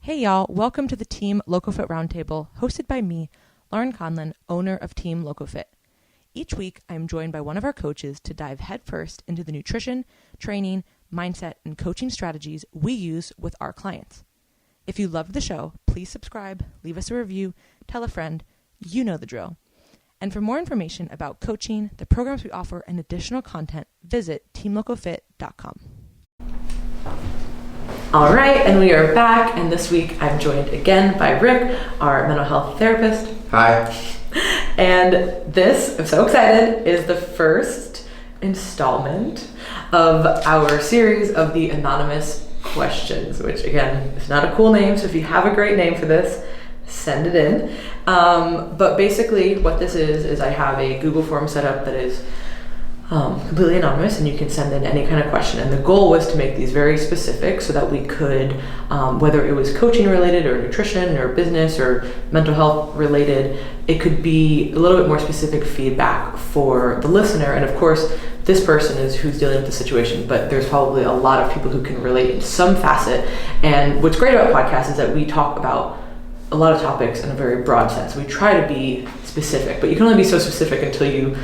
Hey y'all, welcome to the Team LocoFit Roundtable, hosted by me, Laurin Conlon, owner of Team LocoFit. Each week, I am joined by one of our coaches to dive headfirst into the nutrition, training, mindset, and coaching strategies we use with our clients. If you loved the show, please subscribe, leave us a review, tell a friend, you know the drill. And for more information about coaching, the programs we offer, and additional content, visit teamlocofit.com. All right, and we are back, and this week I'm joined again by Rick, our mental health therapist. Hi. And this, I'm so excited, is the first installment of our series of the anonymous questions, which again, is not a cool name, so if you have a great name for this, send it in. But basically what this is I have a Google form set up that is completely anonymous, and you can send in any kind of question. And the goal was to make these very specific so that we could, whether it was coaching related or nutrition or business or mental health related, it could be a little bit more specific feedback for the listener. And of course, this person is who's dealing with the situation, but there's probably a lot of people who can relate in some facet. And what's great about podcasts is that we talk about a lot of topics in a very broad sense. We try to be specific, but you can only be so specific until you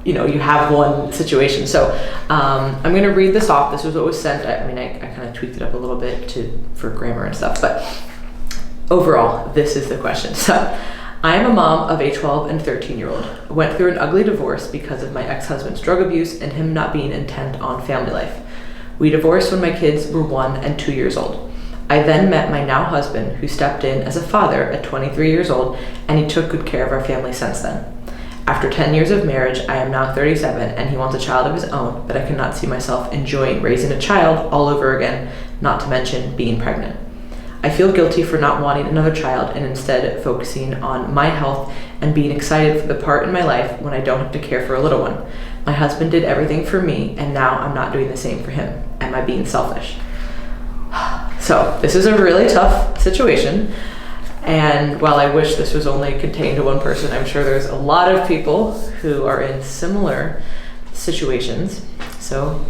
you have one situation. So I'm going to read this off. This was what was sent. I kind of tweaked it up a little bit for grammar and stuff, but overall, this is the question. So I am a mom of a 12 and 13-year-old. Went through an ugly divorce because of my ex-husband's drug abuse and him not being intent on family life. We divorced when my kids were 1 and 2 years old. I then met my now husband, who stepped in as a father at 23 years old, and he took good care of our family since then. After 10 years of marriage, I am now 37, and he wants a child of his own, but I cannot see myself enjoying raising a child all over again, not to mention being pregnant. I feel guilty for not wanting another child and instead focusing on my health and being excited for the part in my life when I don't have to care for a little one. My husband did everything for me, and now I'm not doing the same for him. Am I being selfish? So this is a really tough situation. And while I wish this was only contained to one person, I'm sure there's a lot of people who are in similar situations. So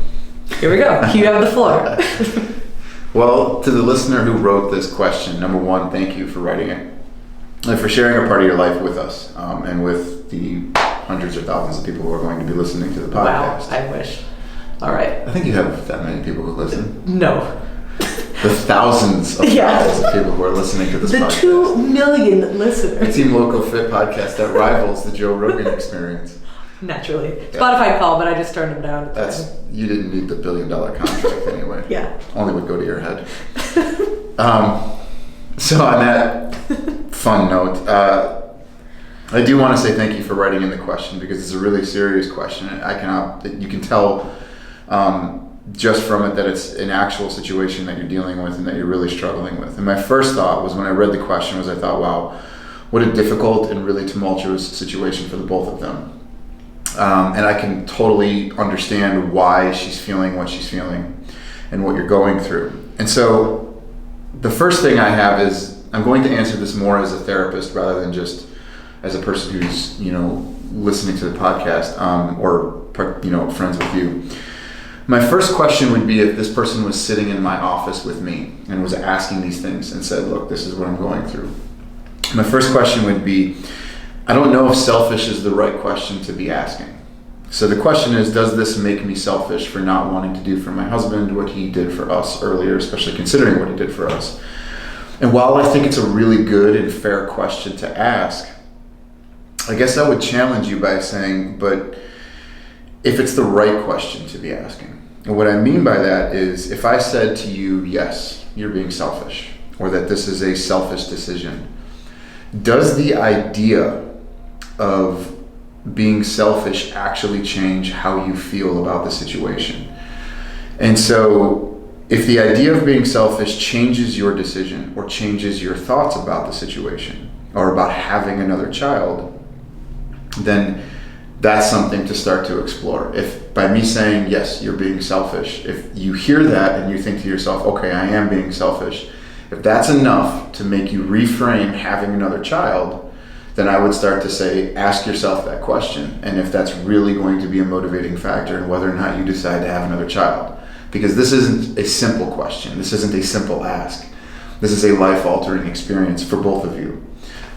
here we go. You have the floor. Well, to the listener who wrote this question, number one, thank you for writing it and for sharing a part of your life with us and with the hundreds or thousands of people who are going to be listening to the podcast. Wow, I wish. All right. I think you have that many people who listen. No. The thousands of thousands of people who are listening to this podcast. The 2 million listeners. The Team LocoFit podcast that rivals the Joe Rogan experience. Naturally. Yeah. Spotify called, but I just turned them down. You didn't need the $1 billion contract anyway. Yeah. Only would go to your head. So on that fun note, I do want to say thank you for writing in the question, because it's a really serious question. You can tell just from it that it's an actual situation that you're dealing with and that you're really struggling with. And my first thought was, when I read the question, I thought, wow, what a difficult and really tumultuous situation for the both of them. And I can totally understand why she's feeling what she's feeling and what you're going through. And so the first thing I have is, I'm going to answer this more as a therapist rather than just as a person who's, listening to the podcast or friends with you. My first question would be, if this person was sitting in my office with me and was asking these things and said, look, this is what I'm going through. My first question would be, I don't know if selfish is the right question to be asking. So the question is, does this make me selfish for not wanting to do for my husband what he did for us earlier, especially considering what he did for us? And while I think it's a really good and fair question to ask, I guess I would challenge you by saying, but if it's the right question to be asking. And what I mean by that is, if I said to you, yes, you're being selfish, or that this is a selfish decision, does the idea of being selfish actually change how you feel about the situation? And so if the idea of being selfish changes your decision or changes your thoughts about the situation or about having another child, then that's something to start to explore. If by me saying, yes, you're being selfish, if you hear that and you think to yourself, okay, I am being selfish, if that's enough to make you reframe having another child, then I would start to say, ask yourself that question. And if that's really going to be a motivating factor in whether or not you decide to have another child. Because this isn't a simple question. This isn't a simple ask. This is a life-altering experience for both of you.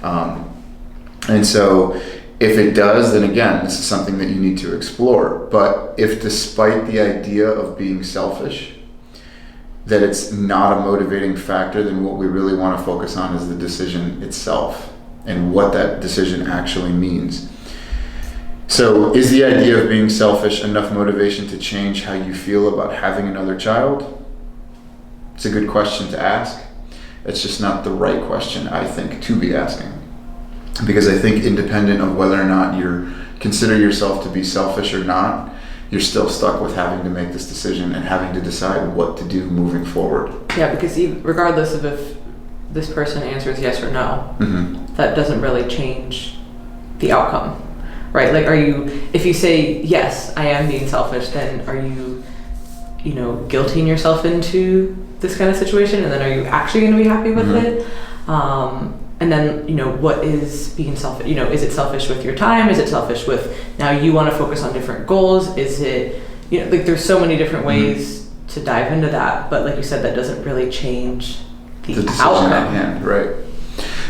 And so if it does, then again, this is something that you need to explore. But if despite the idea of being selfish, that it's not a motivating factor, then what we really want to focus on is the decision itself and what that decision actually means. So is the idea of being selfish enough motivation to change how you feel about having another child? It's a good question to ask. It's just not the right question, I think, to be asking. Because I think independent of whether or not you consider yourself to be selfish or not, you're still stuck with having to make this decision and having to decide what to do moving forward. Yeah, because regardless of if this person answers yes or no, that doesn't really change the outcome, right? Like, if you say, yes, I am being selfish, then are you, guilting yourself into this kind of situation? And then are you actually going to be happy with it? And then, what is being selfish? Is it selfish with your time? Is it selfish with now you want to focus on different goals? Is it, there's so many different ways to dive into that. But like you said, that doesn't really change the decision outcome. at hand, right?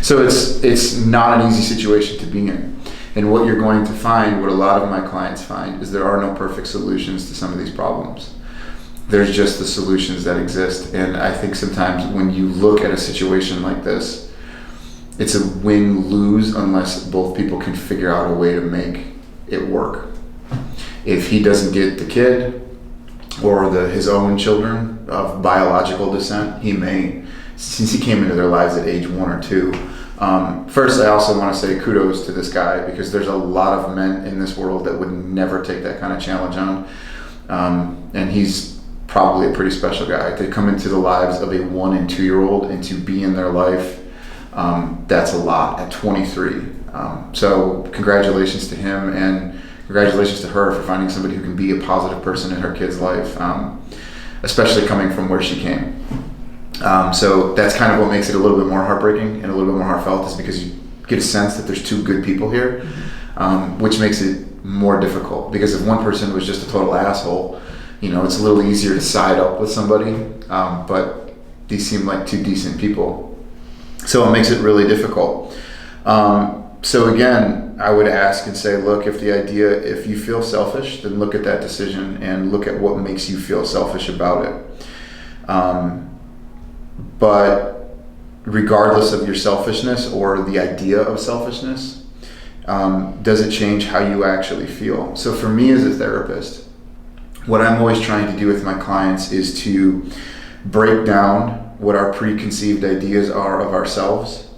So it's not an easy situation to be in. And what you're going to find, what a lot of my clients find, is there are no perfect solutions to some of these problems. There's just the solutions that exist. And I think sometimes when you look at a situation like this, it's a win-lose unless both people can figure out a way to make it work. If he doesn't get the kid or his own children of biological descent, he may, since he came into their lives at age 1 or 2. First, I also want to say kudos to this guy, because there's a lot of men in this world that would never take that kind of challenge on. And he's probably a pretty special guy to come into the lives of a 1 and 2 year old and to be in their life. That's a lot at 23. So congratulations to him, and congratulations to her for finding somebody who can be a positive person in her kid's life, especially coming from where she came. So that's kind of what makes it a little bit more heartbreaking and a little bit more heartfelt, is because you get a sense that there's 2 good people here, which makes it more difficult. Because if one person was just a total asshole, it's a little easier to side up with somebody, but these seem like 2 decent people. So it makes it really difficult. So again, I would ask and say, look, if you feel selfish, then look at that decision and look at what makes you feel selfish about it. But regardless of your selfishness or the idea of selfishness, does it change how you actually feel? So for me as a therapist, what I'm always trying to do with my clients is to break down what our preconceived ideas are of ourselves,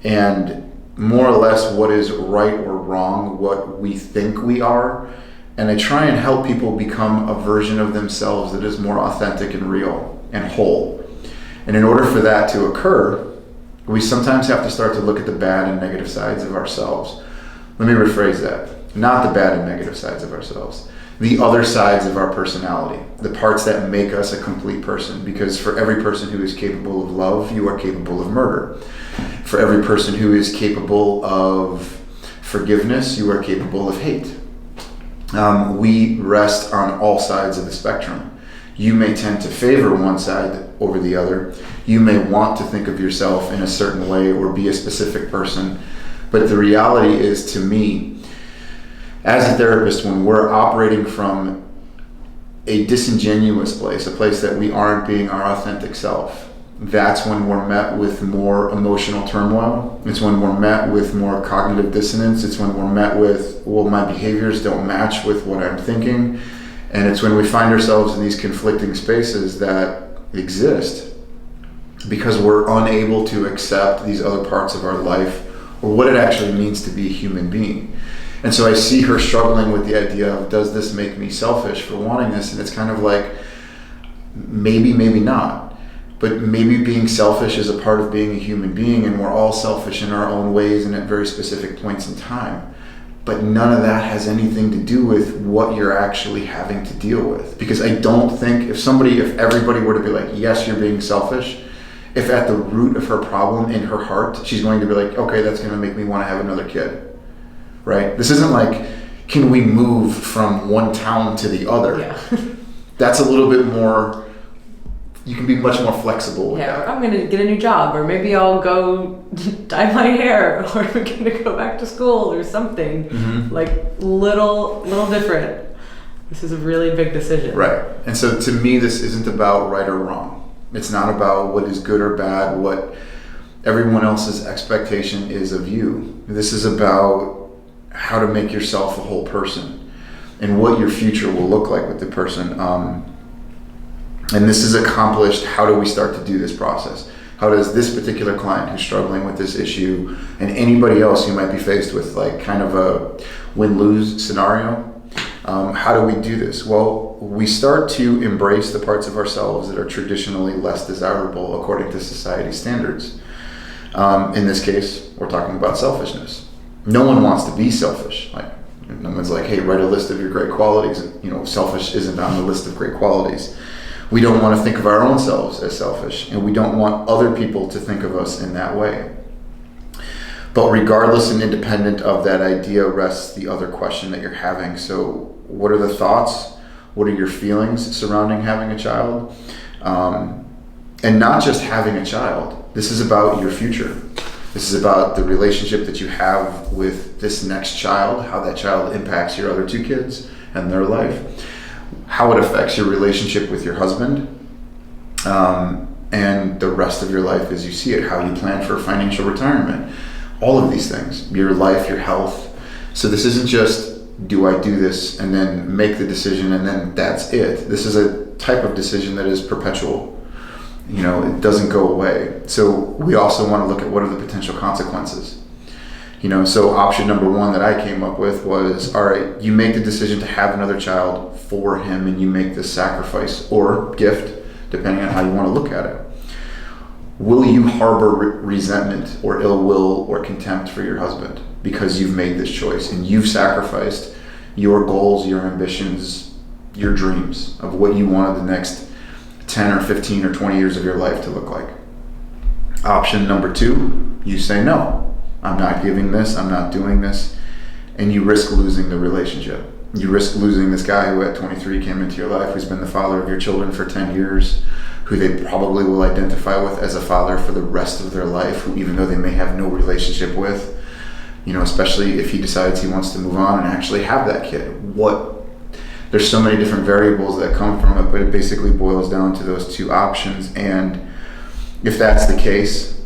and more or less what is right or wrong, what we think we are. And I try and help people become a version of themselves that is more authentic and real and whole. And in order for that to occur, we sometimes have to start to look at the bad and negative sides of ourselves. Let me rephrase that. Not the bad and negative sides of ourselves. The other sides of our personality, the parts that make us a complete person. Because for every person who is capable of love, you are capable of murder. For every person who is capable of forgiveness, you are capable of hate. We rest on all sides of the spectrum. You may tend to favor one side over the other. You may want to think of yourself in a certain way or be a specific person. But the reality is, to me, as a therapist, when we're operating from a disingenuous place, a place that we aren't being our authentic self, that's when we're met with more emotional turmoil. It's when we're met with more cognitive dissonance. It's when we're met with, well, my behaviors don't match with what I'm thinking. And it's when we find ourselves in these conflicting spaces that exist because we're unable to accept these other parts of our life or what it actually means to be a human being. And so I see her struggling with the idea of, does this make me selfish for wanting this? And it's kind of like, maybe, maybe not. But maybe being selfish is a part of being a human being, and we're all selfish in our own ways and at very specific points in time. But none of that has anything to do with what you're actually having to deal with. Because I don't think if everybody were to be like, yes, you're being selfish, if at the root of her problem in her heart, she's going to be like, okay, that's going to make me want to have another kid. Right? This isn't like, can we move from one town to the other? Yeah. That's a little bit more, you can be much more flexible with Yeah, that. or I'm gonna get a new job, or maybe I'll go dye my hair, or I'm gonna go back to school or something. Mhm. Like little different. This is a really big decision. Right. And so to me, this isn't about right or wrong. It's not about what is good or bad, what everyone else's expectation is of you. This is about how to make yourself a whole person and what your future will look like with the person. And this is accomplished. How do we start to do this process? How does this particular client who's struggling with this issue, and anybody else who might be faced with like kind of a win-lose scenario, how do we do this? Well, we start to embrace the parts of ourselves that are traditionally less desirable according to society standards. In this case, we're talking about selfishness. No one wants to be selfish. Like, no one's like, hey, write a list of your great qualities. Selfish isn't on the list of great qualities. We don't want to think of our own selves as selfish, and we don't want other people to think of us in that way. But regardless and independent of that idea rests the other question that you're having. So what are the thoughts? What are your feelings surrounding having a child? And not just having a child. This is about your future. This is about the relationship that you have with this next child, how that child impacts your other two kids and their life, how it affects your relationship with your husband, and the rest of your life as you see it, how you plan for financial retirement, all of these things, your life, your health. So this isn't just, do I do this and then make the decision and then that's it. This is a type of decision that is perpetual. It doesn't go away. So we also want to look at what are the potential consequences. So option number one that I came up with was, all right, you make the decision to have another child for him and you make this sacrifice or gift, depending on how you want to look at it. Will you harbor resentment or ill will or contempt for your husband because you've made this choice and you've sacrificed your goals, your ambitions, your dreams of what you wanted the next 10 or 15 or 20 years of your life to look like? Option number two, you say, no, I'm not giving this, I'm not doing this, and you risk losing the relationship. You risk losing this guy who at 23 came into your life, who's been the father of your children for 10 years, who they probably will identify with as a father for the rest of their life, who even though they may have no relationship with, especially if he decides he wants to move on and actually have that kid. There's so many different variables that come from it, but it basically boils down to those two options. And if that's the case,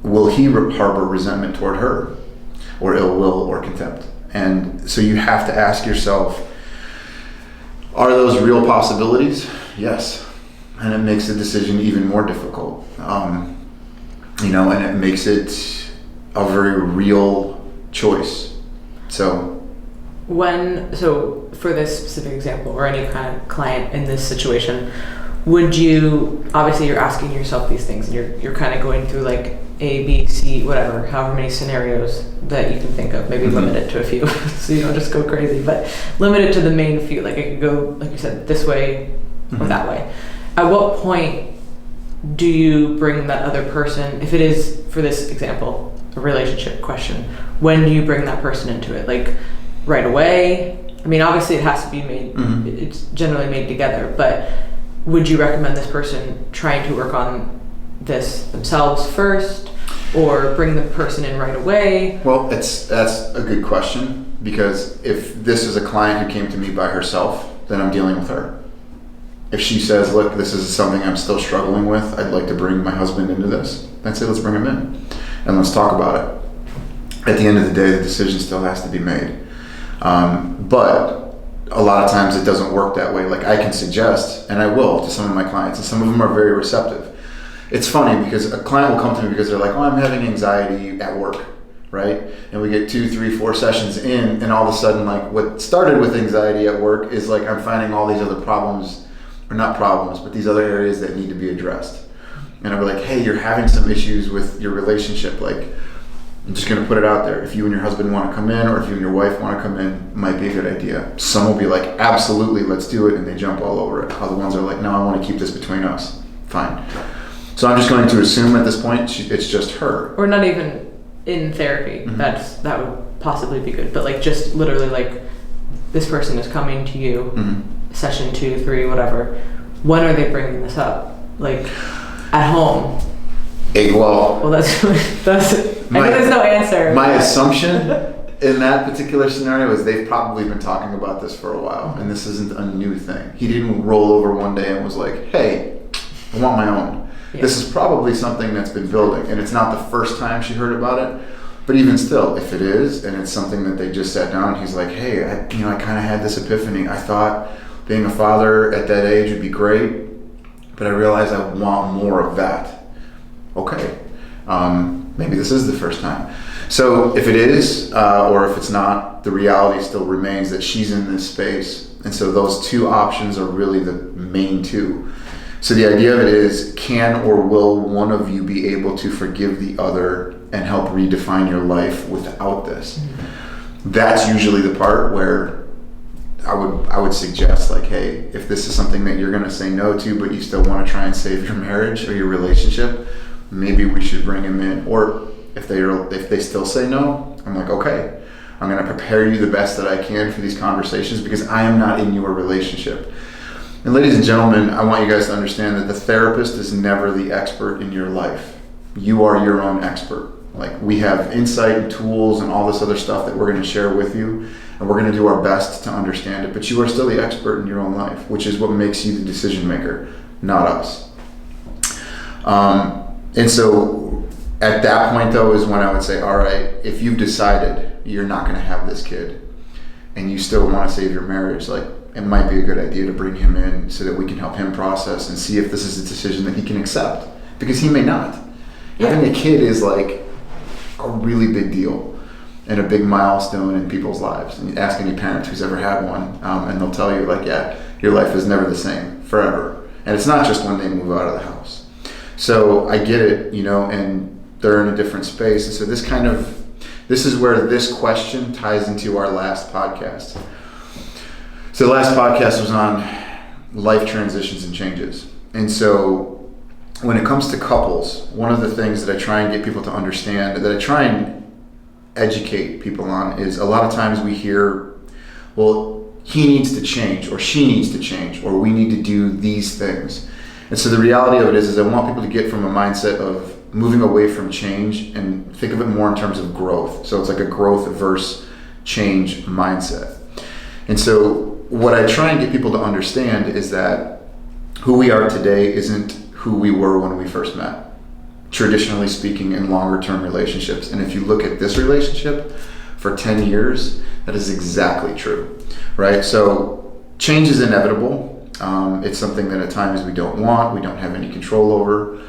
will he harbor resentment toward her or ill will or contempt? And so you have to ask yourself, are those real possibilities? Yes. And it makes the decision even more difficult. And it makes it a very real choice. So for this specific example or any kind of client in this situation, would you, obviously you're asking yourself these things and you're kind of going through like A, B, C, whatever, however many scenarios that you can think of, maybe limit it to a few so you don't just go crazy, but limit it to the main few. Like it could go, like you said, this way or that way. At what point do you bring that other person, if it is, for this example, a relationship question, when do you bring that person into it? Like right away? I mean, obviously it has to be made, it's generally made together, but would you recommend this person trying to work on this themselves first or bring the person in right away? Well, that's a good question, because if this is a client who came to me by herself, then I'm dealing with her. If she says, look, this is something I'm still struggling with, I'd like to bring my husband into this, then say, let's bring him in and let's talk about it. At the end of the day, the decision still has to be made. But a lot of times it doesn't work that way. Like I can suggest, and I will, to some of my clients, and some of them are very receptive. It's funny because a client will come to me because they're like, oh, I'm having anxiety at work, right? And we get 2, 3, 4 sessions in, and all of a sudden, like what started with anxiety at work is like I'm finding all these other problems, or not problems, but these other areas that need to be addressed. And I'll be like, hey, you're having some issues with your relationship. Like, I'm just going to put it out there. If you and your husband want to come in, or if you and your wife want to come in, it might be a good idea. Some will be like, absolutely, let's do it, and they jump all over it. Other ones are like, no, I want to keep this between us. Fine. So I'm just going to assume at this point it's just her. Or not even in therapy. That would possibly be good. But like just literally like this person is coming to you, session 2, 3, whatever. when are they bringing this up? Like, at home? Well, that's I know there's no answer. My assumption in that particular scenario is they've probably been talking about this for a while, and this isn't a new thing. He didn't roll over one day and was like, hey, I want my own. Yeah. This is probably something that's been building, and it's not the first time she heard about it, but even still, if it is, and it's something that they just sat down, he's like, hey, I kind of had this epiphany. I thought being a father at that age would be great, but I realized I want more of that. Okay, maybe this is the first time. So if it is, or if it's not, the reality still remains that she's in this space. And so those two options are really the main two. So the idea of it is, can or will one of you be able to forgive the other and help redefine your life without this? Mm-hmm. That's usually the part where I would suggest, like, hey, if this is something that you're going to say no to, but you still want to try and save your marriage or your relationship, maybe we should bring him in. Or if they still say no, I'm like, okay, I'm going to prepare you the best that I can for these conversations, because I am not in your relationship. And ladies and gentlemen, I want you guys to understand that the therapist is never the expert in your life. You are your own expert. Like, we have insight and tools and all this other stuff that we're going to share with you, and we're going to do our best to understand it, but you are still the expert in your own life, which is what makes you the decision maker, not us. And so at that point, though, is when I would say, all right, if you've decided you're not going to have this kid and you still want to save your marriage, like, it might be a good idea to bring him in so that we can help him process and see if this is a decision that he can accept, because he may not. Yeah. Having a kid is like a really big deal and a big milestone in people's lives. And you ask any parent who's ever had one, and they'll tell you, like, yeah, your life is never the same forever. And it's not just when they move out of the house. So I get it, and they're in a different space. And so this is where this question ties into our last podcast. So the last podcast was on life transitions and changes. And so when it comes to couples, one of the things that I try and get people to understand, that I try and educate people on, is a lot of times we hear, well, he needs to change, or she needs to change, or we need to do these things. And so the reality of it is I want people to get from a mindset of moving away from change and think of it more in terms of growth. So it's like a growth versus change mindset. And so what I try and get people to understand is that who we are today isn't who we were when we first met, traditionally speaking, in longer term relationships. And if you look at this relationship for 10 years, that is exactly true, right? So change is inevitable. It's something that at times we don't have any control over.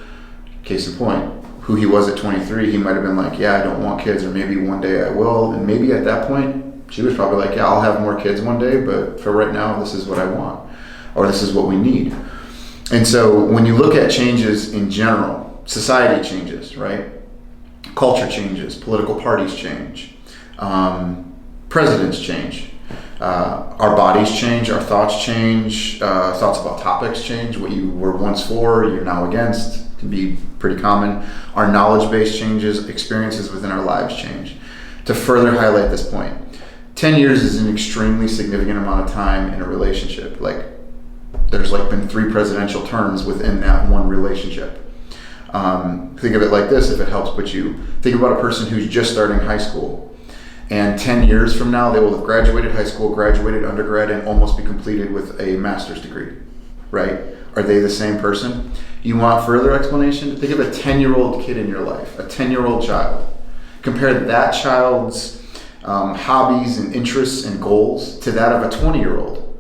Case in point, who he was at 23, he might have been like, yeah, I don't want kids, or maybe one day I will. And maybe at that point, she was probably like, yeah, I'll have more kids one day, but for right now, this is what I want, or this is what we need. And so when you look at changes in general, society changes, right? Culture changes, political parties change, presidents change, our bodies change, our thoughts change, thoughts about topics change. What you were once for, you're now against, can be pretty common. Our knowledge base changes, experiences within our lives change. To further highlight this point, 10 years is an extremely significant amount of time in a relationship. Like, there's been 3 presidential terms within that one relationship. Think of it like this, if it helps put you. Think about a person who's just starting high school, and 10 years from now, they will have graduated high school, graduated undergrad, and almost be completed with a master's degree, right? Are they the same person? You want further explanation? Think of a 10-year-old kid in your life, a 10-year-old child. Compare that child's hobbies and interests and goals to that of a 20-year-old,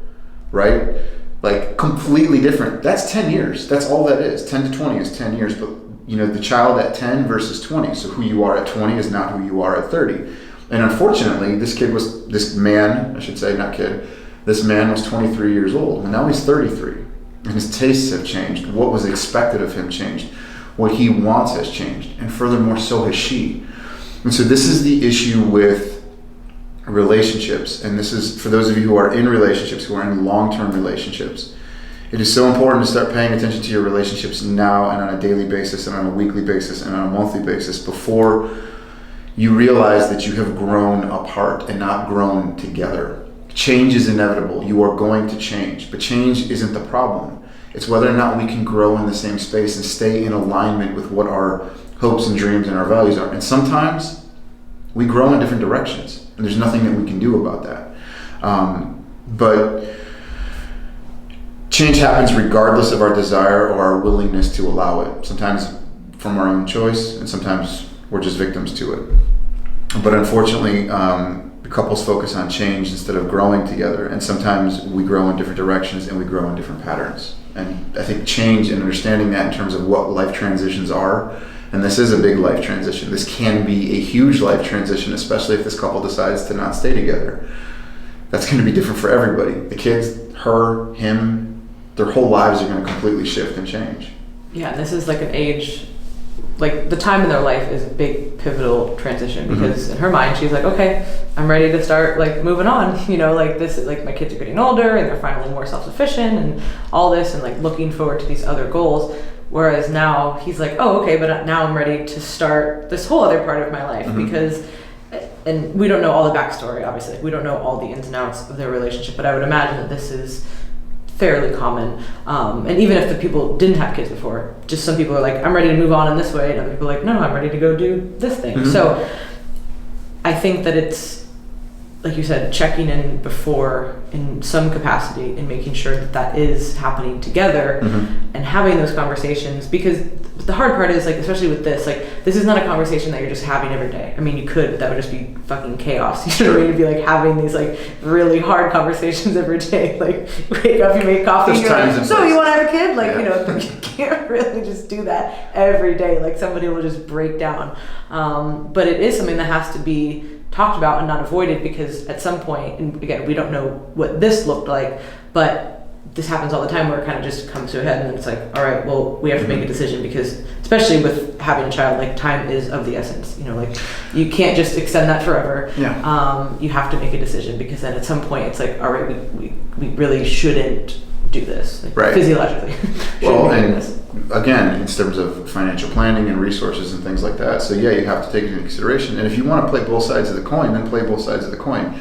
right? Like, completely different. That's 10 years. That's all that is. 10 to 20 is 10 years. But, the child at 10 versus 20. So who you are at 20 is not who you are at 30. And unfortunately, this man was 23 years old, and now he's 33. And his tastes have changed. What was expected of him changed. What he wants has changed. And furthermore, so has she. And so this is the issue with relationships. And this is for those of you who are in relationships, who are in long-term relationships. It is so important to start paying attention to your relationships now, and on a daily basis, and on a weekly basis, and on a monthly basis, before you realize that you have grown apart and not grown together. Change is inevitable. You are going to change, but change isn't the problem. It's whether or not we can grow in the same space and stay in alignment with what our hopes and dreams and our values are. And sometimes we grow in different directions, and there's nothing that we can do about that. But change happens regardless of our desire or our willingness to allow it. Sometimes from our own choice, and sometimes we're just victims to it. But unfortunately, the couples focus on change instead of growing together, and sometimes we grow in different directions and we grow in different patterns. And I think change and understanding that in terms of what life transitions are, and this is a big life transition. This can be a huge life transition, especially if this couple decides to not stay together. That's going to be different for everybody. The kids, her, him, their whole lives are going to completely shift and change. Yeah, and this is like an age, like the time in their life is a big pivotal transition, because in her mind she's like, okay, I'm ready to start like moving on, you know, like this, like my kids are getting older and they're finally more self-sufficient and all this, and like looking forward to these other goals. Whereas now he's like, oh, okay, but now I'm ready to start this whole other part of my life, because, and we don't know all the backstory, obviously, we don't know all the ins and outs of their relationship, but I would imagine that this is fairly common. And even if the people didn't have kids before, just some people are like, I'm ready to move on in this way, and other people are like, no, I'm ready to go do this thing. So I think that it's, like you said, checking in before in some capacity and making sure that that is happening together and having those conversations, because the hard part is, like, especially with this, like, this is not a conversation that you're just having every day. I mean, you could, but that would just be fucking chaos. You know what I mean? To be like having these like really hard conversations every day. Like, wake up, you make coffee, and you're like, so you want to have a kid? Like, you know, you can't really just do that every day. Like, somebody will just break down. But it is something that has to be talked about and not avoided, because at some point, and again, we don't know what this looked like, but this happens all the time where it kind of just comes to a head and it's like, all right, well, we have to make a decision, because especially with having a child, like, time is of the essence, you know, like, you can't just extend that forever. You have to make a decision, because then at some point it's like, all right, we really shouldn't do this, like, physiologically. Well, and again, in terms of financial planning and resources and things like that, so yeah, you have to take it into consideration. And if you want to play both sides of the coin, then play both sides of the coin.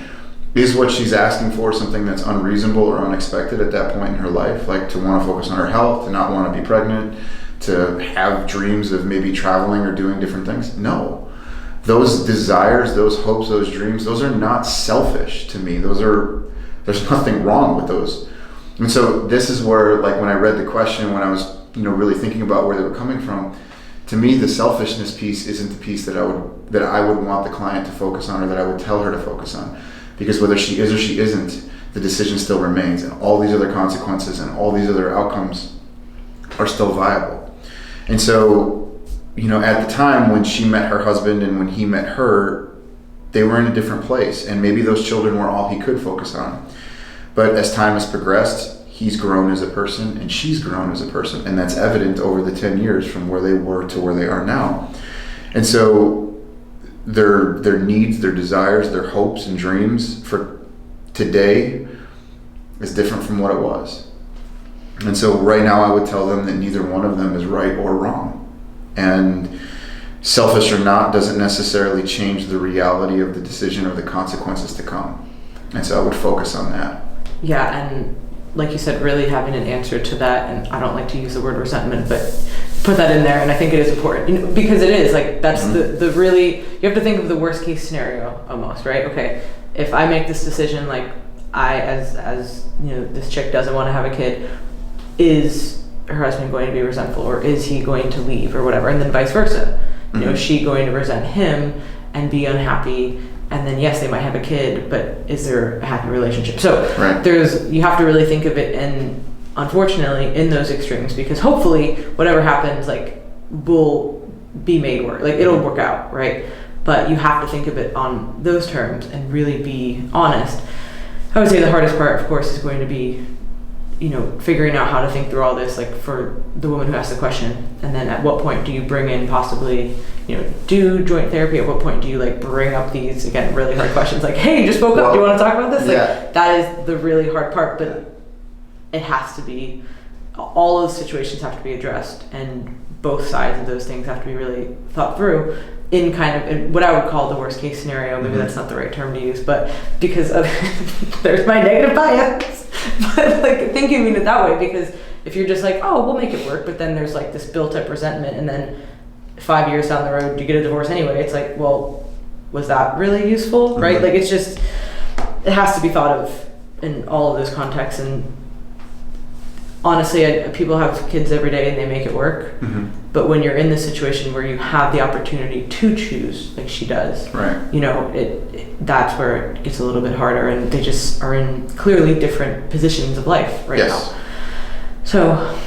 Is what she's asking for something that's unreasonable or unexpected at that point in her life, like to want to focus on her health, to not want to be pregnant, to have dreams of maybe traveling or doing different things? No. Those desires, those hopes, those dreams, those are not selfish to me. There's nothing wrong with those. And so this is where, like, when I read the question, when I was, you know, really thinking about where they were coming from, to me, the selfishness piece isn't the piece that I would want the client to focus on, or that I would tell her to focus on. Because whether she is or she isn't, the decision still remains, and all these other consequences and all these other outcomes are still viable. And so, you know, at the time when she met her husband and when he met her, they were in a different place, and maybe those children were all he could focus on. But as time has progressed, he's grown as a person and she's grown as a person, and that's evident over the 10 years from where they were to where they are now. And so their needs, their desires, their hopes and dreams for today is different from what it was. And so right now I would tell them that neither one of them is right or wrong. And selfish or not doesn't necessarily change the reality of the decision or the consequences to come. And so I would focus on that. Yeah, and like you said, really having an answer to that, and I don't like to use the word resentment, but put that in there, and I think it is important, you know, because it is, like, that's the really, you have to think of the worst case scenario almost, right? Okay, if I make this decision, like, I, as you know, this chick doesn't want to have a kid, is her husband going to be resentful, or is he going to leave, or whatever, and then vice versa. You know, is she going to resent him and be unhappy? And then, yes, they might have a kid, but is there a happy relationship? So you have to really think of it, and unfortunately, in those extremes, because hopefully whatever happens, like, will be made work. Like, it'll work out, right? But you have to think of it on those terms and really be honest. I would say the hardest part, of course, is going to be, you know, figuring out how to think through all this, like, for the woman who asked the question, and then at what point do you bring in possibly, you know, do joint therapy? At what point do you, like, bring up these, again, really hard questions, like, hey, you just woke up, do you want to talk about this? Like, that is the really hard part, but it has to be, all those situations have to be addressed, and both sides of those things have to be really thought through in kind of in what I would call the worst case scenario. Maybe that's not the right term to use, but because of there's my negative bias, but like thinking of it that way, because if you're just like, oh, we'll make it work, but then there's like this built up resentment, and then 5 years down the road you get a divorce anyway, it's like, well, was that really useful? Right? Like, it's just, it has to be thought of in all of those contexts. And honestly, people have kids every day and they make it work. But when you're in this situation where you have the opportunity to choose, like she does, right, you know, that's where it gets a little bit harder, and they just are in clearly different positions of life right now. So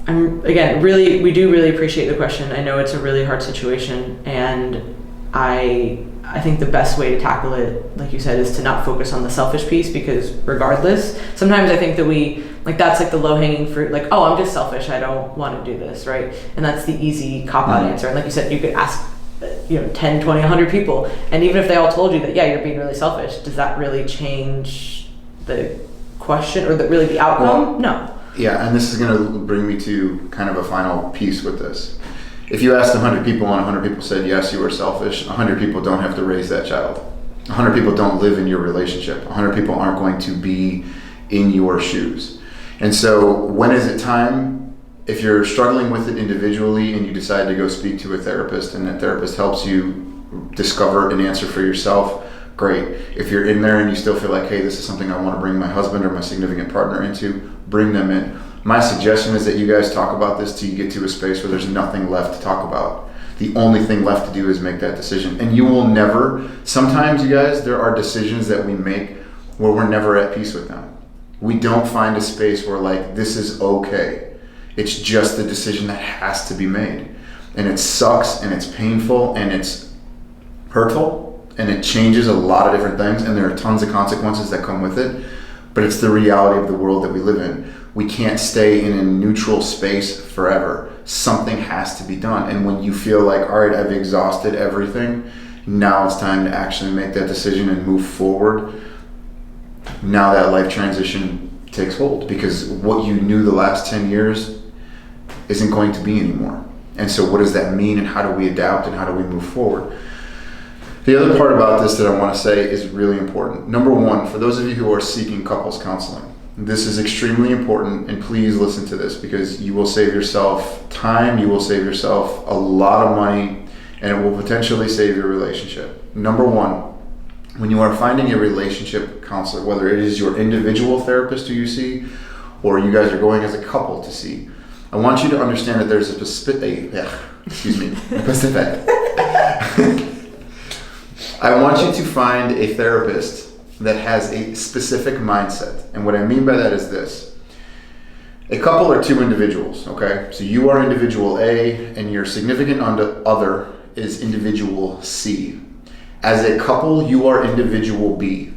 we do really appreciate the question. I know it's a really hard situation, and I think the best way to tackle it, like you said, is to not focus on the selfish piece, because regardless, sometimes I think that that's like the low-hanging fruit, like, oh, I'm just selfish, I don't want to do this, right? And that's the easy cop-out answer. And like you said, you could ask 10, 20, 100 people, and even if they all told you that, yeah, you're being really selfish, does that really change the question or really the outcome? No. Yeah, and this is going to bring me to kind of a final piece with this. If you asked 100 people and 100 people said, yes, you were selfish, 100 people don't have to raise that child. 100 people don't live in your relationship. 100 people aren't going to be in your shoes. And so when is it time? If you're struggling with it individually and you decide to go speak to a therapist, and that therapist helps you discover an answer for yourself, great. If you're in there and you still feel like, hey, this is something I want to bring my husband or my significant partner into, bring them in. My suggestion is that you guys talk about this till you get to a space where there's nothing left to talk about. The only thing left to do is make that decision. And you will never, sometimes you guys, there are decisions that we make where we're never at peace with them. We don't find a space where like, this is okay. It's just the decision that has to be made. And it sucks, and it's painful, and it's hurtful, and it changes a lot of different things, and there are tons of consequences that come with it. But it's the reality of the world that we live in. We can't stay in a neutral space forever. Something has to be done. And when you feel like, all right, I've exhausted everything, now it's time to actually make that decision and move forward. Now that life transition takes hold, because what you knew the last 10 years isn't going to be anymore. And so what does that mean, and how do we adapt, and how do we move forward? The other part about this that I want to say is really important. Number one, for those of you who are seeking couples counseling, this is extremely important, and please listen to this, because you will save yourself time, you will save yourself a lot of money, and it will potentially save your relationship. Number one, when you are finding a relationship counselor, whether it is your individual therapist who you see, or you guys are going as a couple to see, I want you to understand that there's I want you to find a therapist that has a specific mindset. And what I mean by that is this. A couple are two individuals, okay? So you are individual A, and your significant other is individual C. As a couple, you are individual B,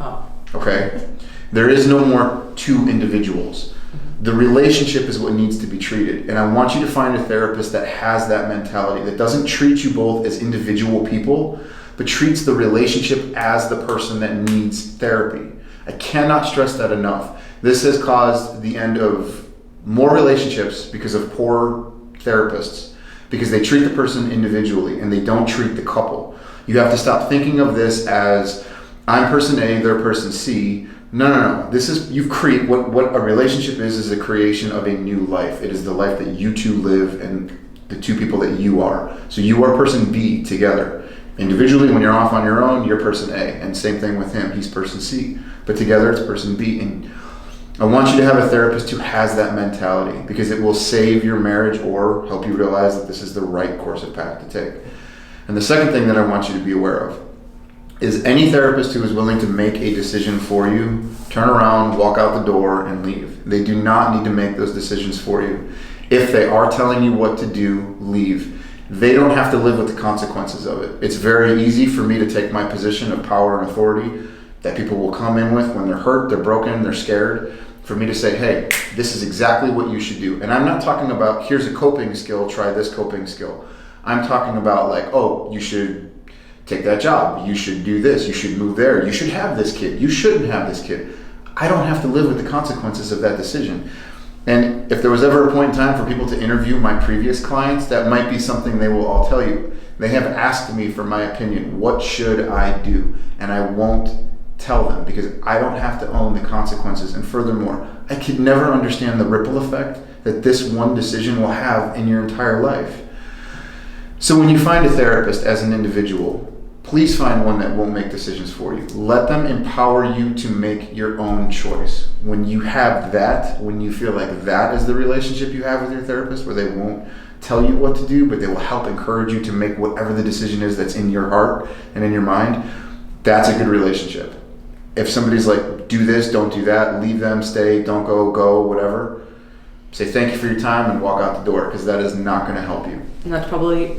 okay? There is no more two individuals. The relationship is what needs to be treated. And I want you to find a therapist that has that mentality, that doesn't treat you both as individual people, but treats the relationship as the person that needs therapy. I cannot stress that enough. This has caused the end of more relationships because of poor therapists, because they treat the person individually and they don't treat the couple. You have to stop thinking of this as, I'm person A, they're person C. No. This is, what a relationship is a creation of a new life. It is the life that you two live and the two people that you are. So you are person B together. Individually, when you're off on your own, you're person A, and same thing with him, he's person C. But together, it's person B. And I want you to have a therapist who has that mentality, because it will save your marriage or help you realize that this is the right course of path to take. And the second thing that I want you to be aware of is any therapist who is willing to make a decision for you, turn around, walk out the door, and leave. They do not need to make those decisions for you. If they are telling you what to do, leave. They don't have to live with the consequences of it. It's very easy for me to take my position of power and authority that people will come in with when they're hurt, they're broken, they're scared, for me to say, hey, this is exactly what you should do. And I'm not talking about, here's a coping skill, try this coping skill. I'm talking about like, oh, you should take that job, you should do this, you should move there, you should have this kid, you shouldn't have this kid. I don't have to live with the consequences of that decision. And if there was ever a point in time for people to interview my previous clients, that might be something they will all tell you. They have asked me for my opinion. What should I do? And I won't tell them, because I don't have to own the consequences. And furthermore, I could never understand the ripple effect that this one decision will have in your entire life. So when you find a therapist as an individual, please find one that won't make decisions for you. Let them empower you to make your own choice. When you have that, when you feel like that is the relationship you have with your therapist, where they won't tell you what to do, but they will help encourage you to make whatever the decision is that's in your heart and in your mind, that's a good relationship. If somebody's like, do this, don't do that, leave them, stay, don't go, whatever, say thank you for your time and walk out the door, because that is not going to help you. And that's probably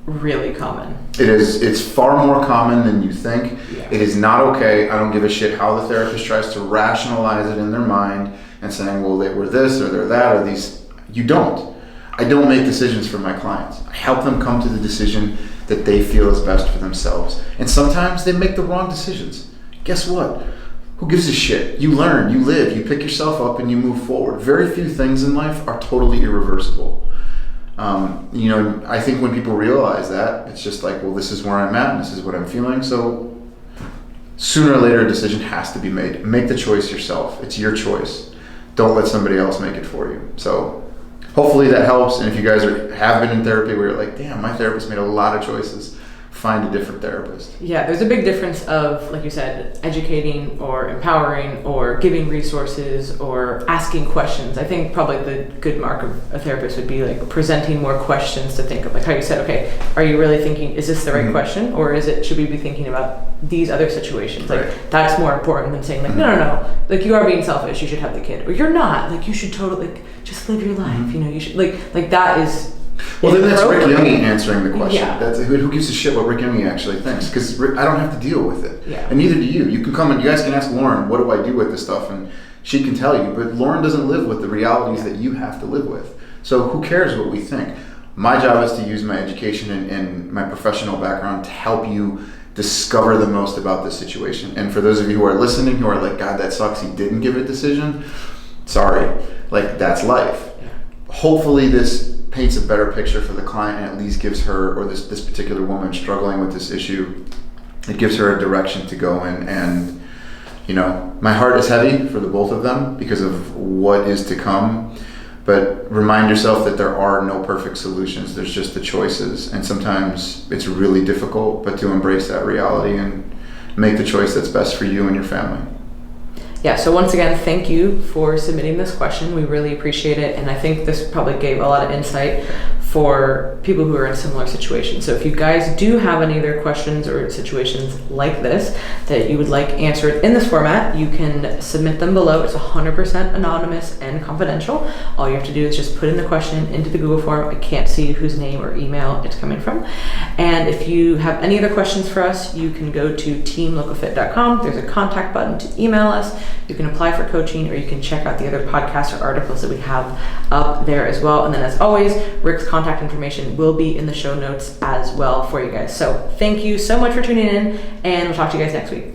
really common. It is. It's far more common than you think. Yeah. It is not okay. I don't give a shit how the therapist tries to rationalize it in their mind and saying, well, they were this or they're that or these. You don't. I don't make decisions for my clients. I help them come to the decision that they feel is best for themselves. And sometimes they make the wrong decisions. Guess what? Who gives a shit? You learn, you live, you pick yourself up and you move forward. Very few things in life are totally irreversible. I think when people realize that, it's just like, well, this is where I'm at and this is what I'm feeling. So sooner or later, a decision has to be made. Make the choice yourself. It's your choice. Don't let somebody else make it for you. So hopefully that helps. And if you guys have been in therapy where you're like, damn, my therapist made a lot of choices, find a different therapist. Yeah, there's a big difference of, like you said, educating or empowering or giving resources or asking questions. I think probably the good mark of a therapist would be like presenting more questions to think of. Like how you said, okay, are you really thinking, is this the right question? Or should we be thinking about these other situations? Like that's more important than saying like, no, like you are being selfish, you should have the kid. Or you're not, like you should totally, like just live your life, you should, like that is. Well, then that's Rick Youngie answering the question. Yeah. That's who gives a shit what Rick Youngie actually thinks? Because I don't have to deal with it, yeah. And neither do you. You can come and you guys can ask Laurin, what do I do with this stuff, and she can tell you. But Laurin doesn't live with the realities that you have to live with. So who cares what we think? My job is to use my education and my professional background to help you discover the most about this situation. And for those of you who are listening, who are like, God, that sucks, he didn't give a decision. Sorry, like that's life. Yeah. Hopefully this paints a better picture for the client and at least gives her, or this particular woman struggling with this issue, it gives her a direction to go in. And my heart is heavy for the both of them because of what is to come, but remind yourself that there are no perfect solutions. There's just the choices, and sometimes it's really difficult, but to embrace that reality and make the choice that's best for you and your family. Yeah, so once again, thank you for submitting this question. We really appreciate it. And I think this probably gave a lot of insight for people who are in similar situations. So if you guys do have any other questions or situations like this that you would like answered in this format, you can submit them below. It's 100% anonymous and confidential. All you have to do is just put in the question into the Google form. I can't see whose name or email it's coming from. And if you have any other questions for us, you can go to teamlocalfit.com. There's a contact button to email us. You can apply for coaching, or you can check out the other podcasts or articles that we have up there as well. And then as always, Rick's contact information will be in the show notes as well for you guys. So thank you so much for tuning in, and we'll talk to you guys next week.